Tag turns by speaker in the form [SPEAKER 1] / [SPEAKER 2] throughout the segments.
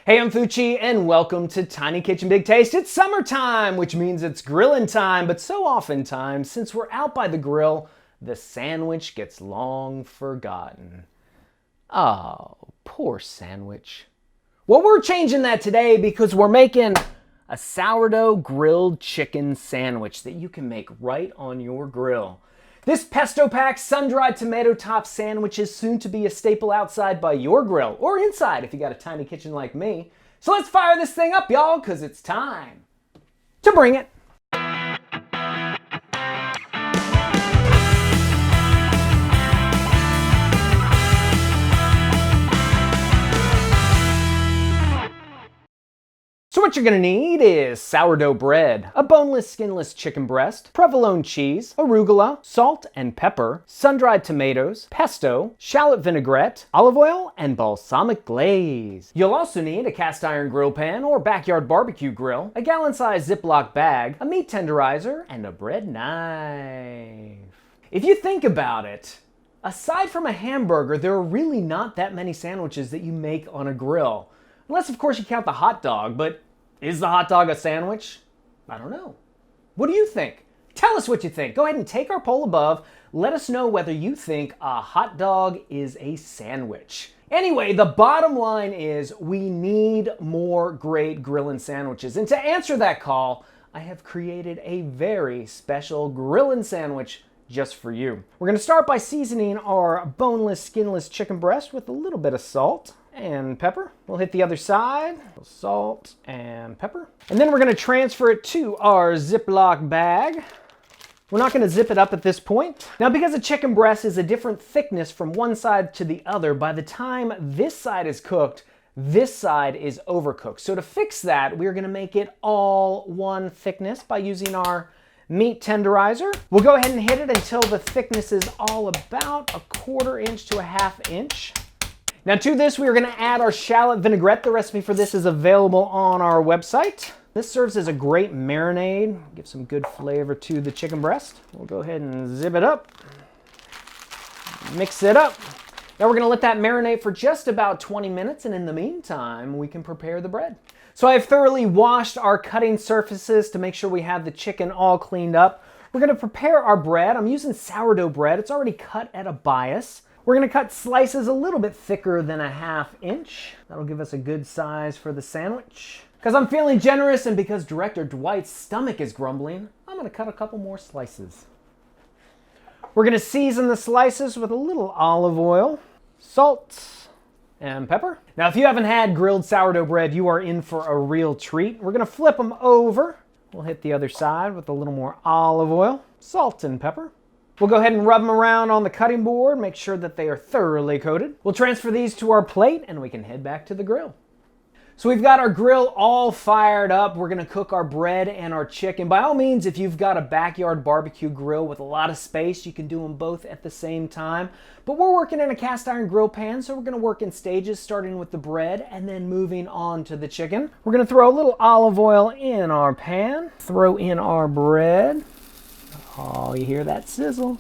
[SPEAKER 1] Hey, I'm Fucci, and welcome to Tiny Kitchen Big Taste. It's summertime, which means it's grilling time, but so oftentimes, since we're out by the grill, the sandwich gets long forgotten. Oh, poor sandwich. Well, we're changing that today because we're making a sourdough grilled chicken sandwich that you can make right on your grill. This pesto-packed, sun-dried tomato top sandwich is soon to be a staple outside by your grill, or inside if you got a tiny kitchen like me. So let's fire this thing up, y'all, because it's time to bring it. So what you're gonna need is sourdough bread, a boneless, skinless chicken breast, provolone cheese, arugula, salt and pepper, sun-dried tomatoes, pesto, shallot vinaigrette, olive oil, and balsamic glaze. You'll also need a cast iron grill pan or backyard barbecue grill, a gallon-sized Ziploc bag, a meat tenderizer, and a bread knife. If you think about it, aside from a hamburger, there are really not that many sandwiches that you make on a grill. Unless, of course, you count the hot dog, but is the hot dog a sandwich? I don't know. What do you think? Tell us what you think. Go ahead and take our poll above. Let us know whether you think a hot dog is a sandwich. Anyway, the bottom line is we need more great grillin' sandwiches. And to answer that call, I have created a very special grillin' sandwich just for you. We're gonna start by seasoning our boneless, skinless chicken breast with a little bit of salt and pepper. We'll hit the other side, salt and pepper. And then we're gonna transfer it to our Ziploc bag. We're not gonna zip it up at this point. Now, because a chicken breast is a different thickness from one side to the other, by the time this side is cooked, this side is overcooked. So to fix that, we're gonna make it all one thickness by using our meat tenderizer. We'll go ahead and hit it until the thickness is all about a 1/4 inch to a 1/2 inch. Now to this, we are gonna add our shallot vinaigrette. The recipe for this is available on our website. This serves as a great marinade, give some good flavor to the chicken breast. We'll go ahead and zip it up, mix it up. Now we're gonna let that marinate for just about 20 minutes, and in the meantime, we can prepare the bread. So I've thoroughly washed our cutting surfaces to make sure we have the chicken all cleaned up. We're gonna prepare our bread. I'm using sourdough bread. It's already cut at a bias. We're gonna cut slices a little bit thicker than a 1/2 inch. That'll give us a good size for the sandwich. Because I'm feeling generous and because Director Dwight's stomach is grumbling, I'm gonna cut a couple more slices. We're gonna season the slices with a little olive oil, salt, and pepper. Now, if you haven't had grilled sourdough bread, you are in for a real treat. We're gonna flip them over. We'll hit the other side with a little more olive oil, salt, and pepper. We'll go ahead and rub them around on the cutting board, make sure that they are thoroughly coated. We'll transfer these to our plate and we can head back to the grill. So we've got our grill all fired up. We're gonna cook our bread and our chicken. By all means, if you've got a backyard barbecue grill with a lot of space, you can do them both at the same time. But we're working in a cast iron grill pan, so we're gonna work in stages, starting with the bread and then moving on to the chicken. We're gonna throw a little olive oil in our pan, throw in our bread. Oh, you hear that sizzle?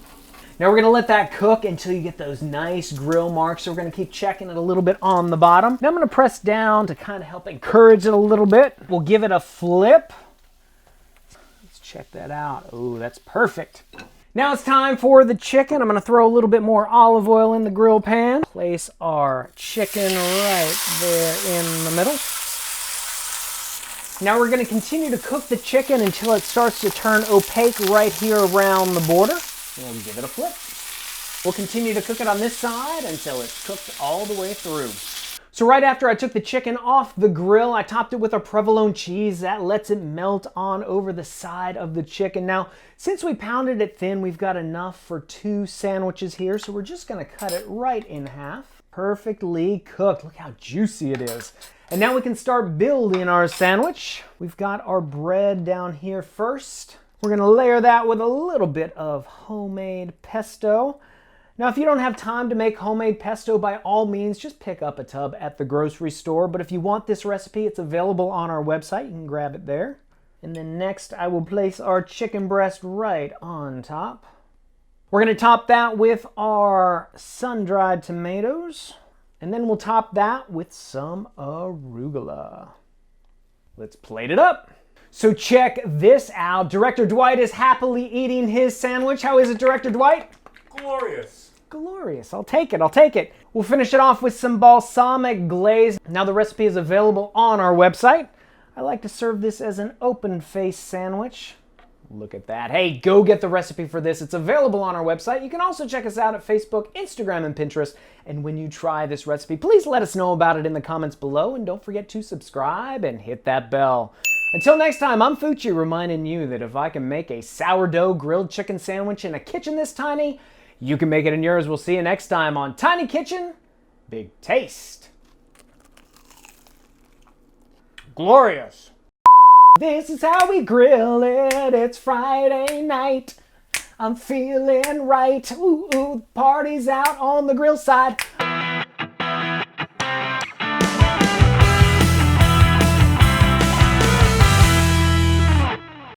[SPEAKER 1] Now we're gonna let that cook until you get those nice grill marks. So we're gonna keep checking it a little bit on the bottom. Now I'm gonna press down to kind of help encourage it a little bit. We'll give it a flip. Let's check that out. Oh, that's perfect. Now it's time for the chicken. I'm gonna throw a little bit more olive oil in the grill pan. Place our chicken right there in the middle. Now we're going to continue to cook the chicken until it starts to turn opaque right here around the border. We'll give it a flip. We'll continue to cook it on this side until it's cooked all the way through. So right after I took the chicken off the grill, I topped it with a provolone cheese. That lets it melt on over the side of the chicken. Now, since we pounded it thin, we've got enough for 2 sandwiches here, so we're just going to cut it right in half. Perfectly cooked. Look how juicy it is. And now we can start building our sandwich. We've got our bread down here first. We're gonna layer that with a little bit of homemade pesto. Now, if you don't have time to make homemade pesto, by all means, just pick up a tub at the grocery store. But if you want this recipe, it's available on our website. You can grab it there. And then next, I will place our chicken breast right on top. We're gonna top that with our sun-dried tomatoes. And then we'll top that with some arugula. Let's plate it up. So check this out. Director Dwight is happily eating his sandwich. How is it, Director Dwight?
[SPEAKER 2] Glorious.
[SPEAKER 1] Glorious. I'll take it. I'll take it. We'll finish it off with some balsamic glaze. Now the recipe is available on our website. I like to serve this as an open-faced sandwich. Look at that. Hey, go get the recipe for this. It's available on our website. You can also check us out at Facebook, Instagram, and Pinterest. And when you try this recipe, please let us know about it in the comments below. And don't forget to subscribe and hit that bell. Until next time, I'm Fucci, reminding you that if I can make a sourdough grilled chicken sandwich in a kitchen this tiny, you can make it in yours. We'll see you next time on Tiny Kitchen, Big Taste.
[SPEAKER 2] Glorious.
[SPEAKER 1] This is how we grill it. It's Friday night. I'm feeling right. Ooh, ooh, party's out on the grill side.